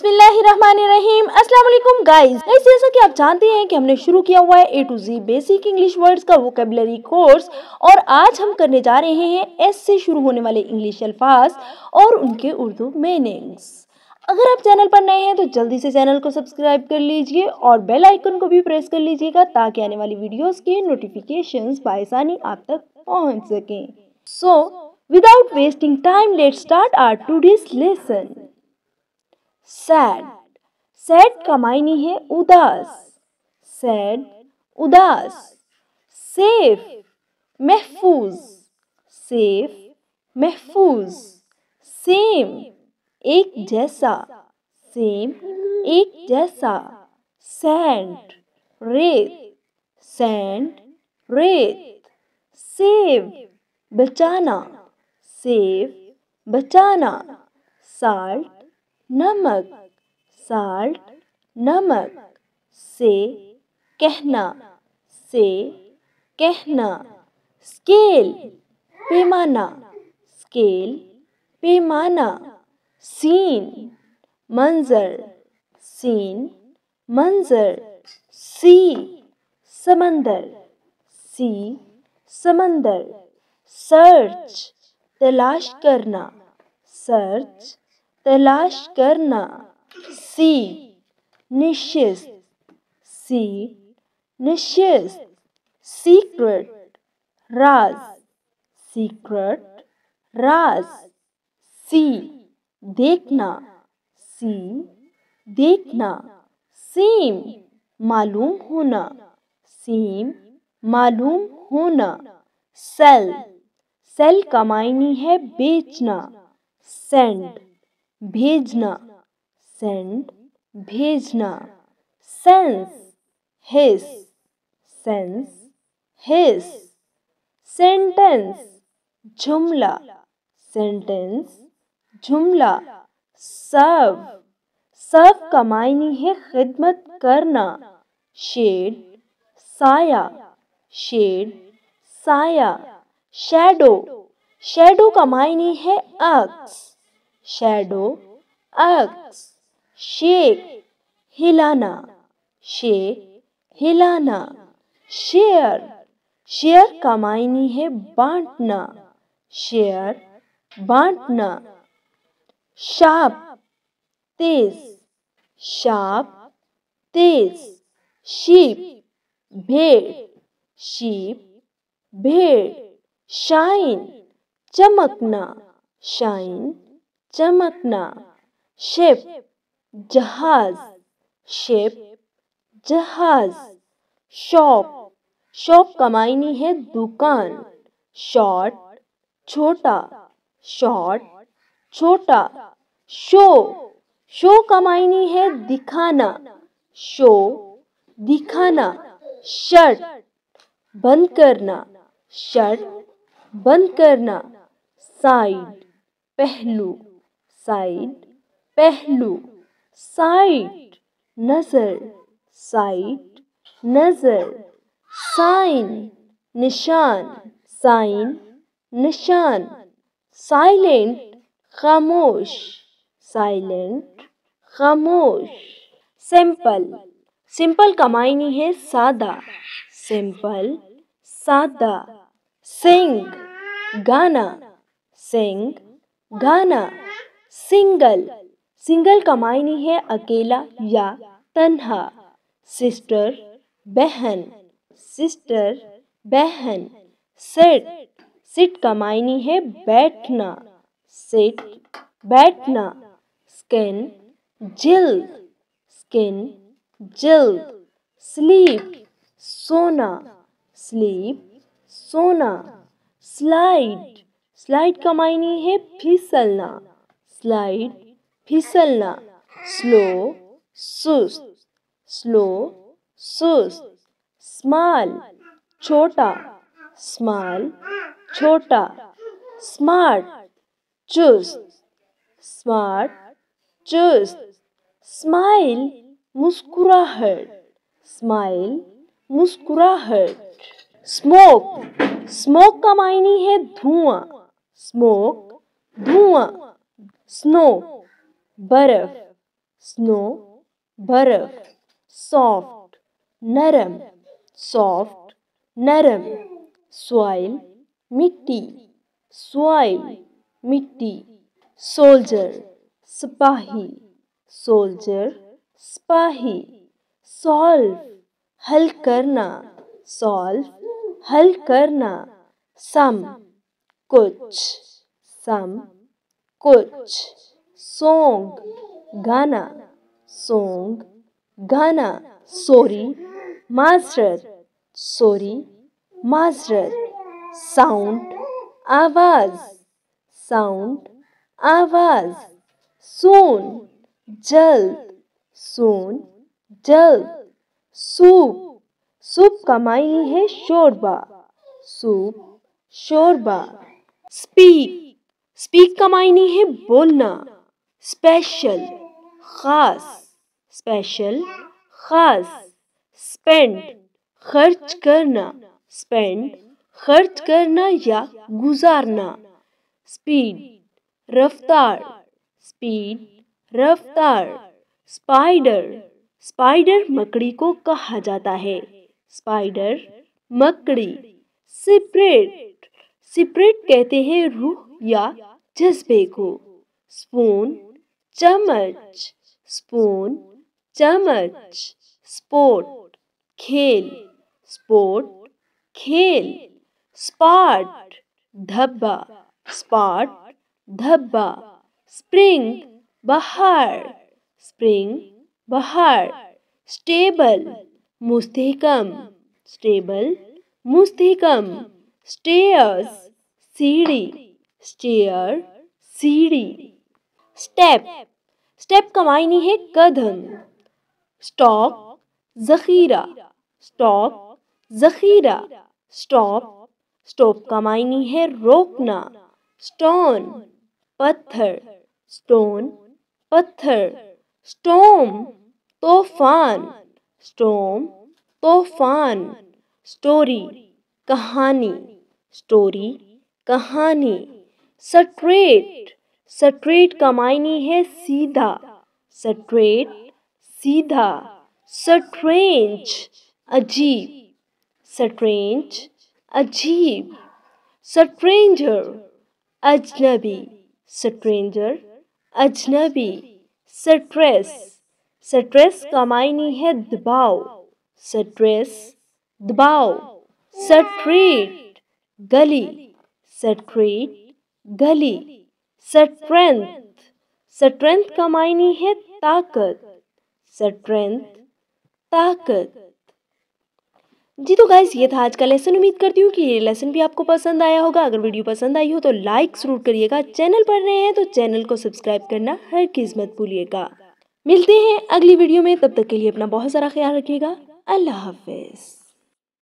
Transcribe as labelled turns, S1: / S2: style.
S1: बिस्मिल्लाहिर्रहमानिर्रहीम। अस्सलाम वालेकुम गाइस। जैसा कि आप जानते हैं कि हमने शुरू किया हुआ है A to Z basic English words का वोकेबलरी कोर्स और आज हम करने जा रहे हैं एस से शुरू होने वाले इंग्लिश अल्फाज और उनके उर्दू मीनिंग्स। अगर आप चैनल पर नए हैं तो जल्दी से चैनल को सब्सक्राइब कर लीजिए और बेल आइकन को भी प्रेस कर लीजिएगा ताकि आने वाली वीडियोस के नोटिफिकेशंस बासानी आप तक पहुंच सकें। So without wasting time let's start our today's lesson. Sad, sad का मायने है उदास, सैड उदास। सेफ, महफूज, सेफ महफूज। सेम, एक जैसा, सेम एक जैसा। सैंड, रेत, सैंड रेत। सेव, बचाना, सेव बचाना। साल्ट, नमक, साल्ट नमक। से कहना, से कहना। स्केल, पैमाना, स्केल पैमाना। सीन, मंजर, सीन मंजर। सी, समंदर, सी समंदर। सर्च, तलाश करना, सर्च तलाश करना। सी, निश्चित, सी निश्चित। सीक्रेट, राज, सीक्रेट राज। सी, देखना, सी देखना। सीम, मालूम होना, सीम मालूम होना। सेल, सेल का मायने है बेचना। सेंड, भेजना, सेंड भेजना। सेंस, हिस, सेंस हिस। सेंटेंस, जुमला, सेंटेंस जुमला। सर्व, सर्व का मायने है खिदमत करना। शेड, साया, शेड साया। शैडो, शैडो का मायने है अक्स, शैडो अक्स। शेक, हिलाना, शेक हिलाना। शेयर, शेयर का मायने है बांटना, शेयर बांटना। शार्प, तेज, शार्प तेज। शीप, भेड़, शीप भेड़। शाइन, चमकना, शाइन चमकना। शिप, जहाज, शिप जहाज। शॉप, शॉप का मायने है दुकान। शॉर्ट, छोटा, शॉर्ट छोटा। शो, शो का मायने है दिखाना, शो दिखाना। शर्ट, बंद करना, शर्ट बंद करना। साइड, पहलू, साइड पहलू। साइट, नजर, साइट नजर। साइन, निशान, साइन निशान। साइलेंट, खामोश, साइलेंट खामोश। सिंपल, सिंपल का मायने है सादा, सिंपल सादा। सिंग, गाना, सिंग गाना। सिंगल, सिंगल का मायने है अकेला या तन्हा। सिस्टर, बहन, सिस्टर बहन। सिट, सिट का मायने है बैठना, सिट बैठना। स्किन, जिल्द, स्किन जिल्द। स्लीप, सोना, स्लीप सोना। स्लाइड, स्लाइड का मायने है फिसलना, स्लाइड फिसलना। स्लो, सुस्त, स्लो सुस्त। स्मॉल, छोटा, स्मॉल छोटा। स्मार्ट, चुस्त, स्मार्ट चुस्त। स्माइल, मुस्कुराहट, स्माइल मुस्कुराहट। स्मोक, स्मोक का मायने है धुआं, स्मोक धुआं। स्नो, बर्फ, स्नो बर्फ, सॉफ्ट नरम, सॉफ्ट नरम, सॉइल मिट्टी, सॉइल मिट्टी, सोल्जर सिपाही, सोल्जर सिपाही, सॉल्व हल करना, सॉल्व हल करना, सम कुछ, सम कुछ, सॉन्ग गाना, सॉन्ग गाना, सॉरी माजरत, सॉरी माजरत, साउंड आवाज, साउंड आवाज, सून जल्द, सून जल्द, सूप सूप का मायने है शोरबा, सूप शोरबा, स्पीक स्पीक का मायने है बोलना, स्पेशल खास, स्पेशल खास, स्पेंड खर्च करना, स्पेंड खर्च करना या गुजारना, स्पीड रफ्तार, स्पीड रफ्तार, स्पाइडर स्पाइडर मकड़ी को कहा जाता है, स्पाइडर मकड़ी, सिपरेट सिपरेट कहते हैं रूह या जज्बे को, स्पून चम्मच, स्पून चम्मच, स्पोर्ट खेल, स्पोर्ट खेल, स्पॉट धब्बा, स्पॉट धब्बा, स्प्रिंग बहार, स्प्रिंग बहार, स्टेबल मुस्तहकम, स्टेबल मुस्तहकम, स्टेयर्स सीढ़ी, स्टेयर सीढ़ी, स्टेप स्टेप का मायने है कदम, स्टॉक जखीरा, स्टॉक जखीरा, स्टॉप स्टॉप का मायने है रोकना, स्टोन पत्थर, स्टोन पत्थर, स्टॉर्म तूफान, स्टॉर्म तूफान, स्टोरी कहानी, स्टोरी कहानी, स्ट्रेट स्ट्रेट का मायने है सीधा, स्ट्रेट सीधा, स्ट्रेंज अजीब, स्ट्रेंज अजीब, स्ट्रेंजर अजनबी, स्ट्रेंजर अजनबी, स्ट्रेस स्ट्रेस का मायने है दबाव, स्ट्रेस दबाव, स्ट्रीट गली, स्ट्रीट गली, स्ट्रेंथ स्ट्रेंथ का मायने है ताकत, स्ट्रेंथ ताकत। जी तो गाइस ये था आज का लेसन। उम्मीद करती हूँ कि ये लेसन भी आपको पसंद आया होगा। अगर वीडियो पसंद आई हो तो लाइक जरूर करिएगा। चैनल पर नए हैं तो चैनल को सब्सक्राइब करना हरगिज़ मत भूलिएगा। मिलते हैं अगली वीडियो में, तब तक के लिए अपना बहुत सारा ख्याल रखिएगा। अल्लाह हाफिज।